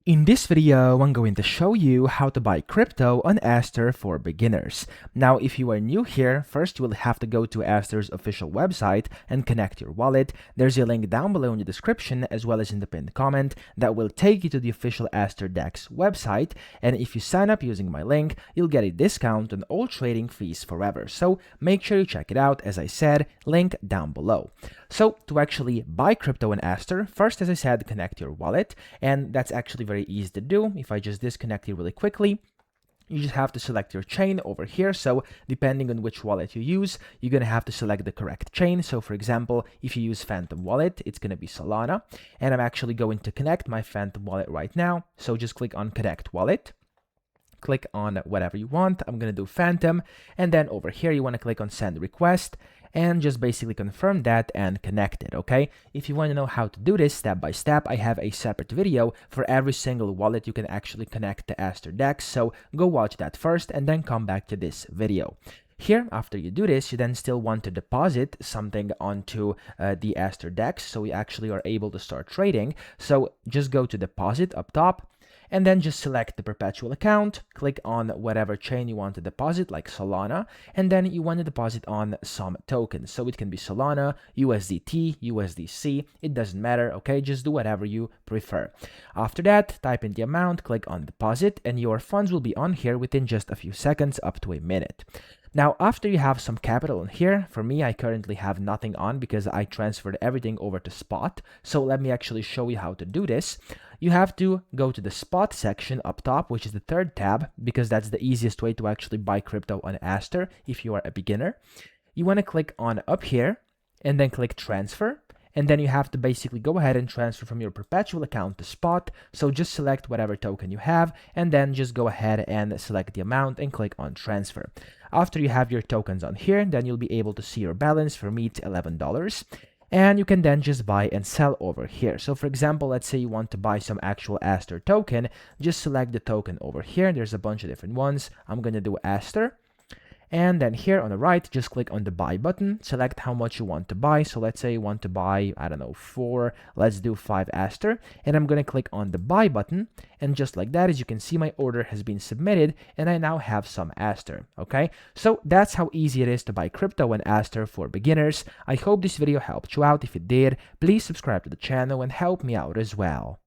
In this video, I'm going to show you how to buy crypto on Aster for beginners. Now, if you are new here, first you will have to go to Aster's official website and connect your wallet. There's a link down below in the description as well as in the pinned comment that will take you to the official Aster DEX website. And if you sign up using my link, you'll get a discount on all trading fees forever. So make sure you check it out. As I said, link down below. So to actually buy crypto on Aster, first, as I said, connect your wallet, and that's actually very easy to do. If I just disconnect it really quickly, you just have to select your chain over here. So depending on which wallet you use, you're going to have to select the correct chain. So for example, if you use Phantom Wallet, it's going to be Solana. And I'm actually going to connect my Phantom Wallet right now. So just click on Connect Wallet. Click on whatever you want. I'm going to do Phantom. And then over here, you want to click on Send Request and just basically confirm that and connect it, okay? If you want to know how to do this step by step, I have a separate video for every single wallet you can actually connect to Aster DEX, so go watch that first and then come back to this video. Here, after you do this, you then still want to deposit something onto the Aster DEX, so you actually are able to start trading. So just go to deposit up top, and then just select the perpetual account, click on whatever chain you want to deposit, like Solana, and then you want to deposit on some tokens. So it can be Solana, USDT, USDC, it doesn't matter, okay? Just do whatever you prefer. After that, type in the amount, click on deposit, and your funds will be on here within just a few seconds, up to a minute. Now, after you have some capital in here, for me, I currently have nothing on because I transferred everything over to spot. So let me actually show you how to do this. You have to go to the spot section up top, which is the third tab, because that's the easiest way to actually buy crypto on Aster if you are a beginner. You want to click on up here and then click transfer. And then you have to basically go ahead and transfer from your perpetual account to spot. So just select whatever token you have and then just go ahead and select the amount and click on transfer. After you have your tokens on here, then you'll be able to see your balance. For me, it's $11. And you can then just buy and sell over here. So for example, let's say you want to buy some actual Aster token, just select the token over here. There's a bunch of different ones. I'm going to do Aster. And then here on the right, just click on the buy button, select how much you want to buy. So let's say you want to buy, I don't know, 4, let's do 5 Aster. And I'm going to click on the buy button. And just like that, as you can see, my order has been submitted and I now have some Aster, okay? So that's how easy it is to buy crypto and Aster for beginners. I hope this video helped you out. If it did, please subscribe to the channel and help me out as well.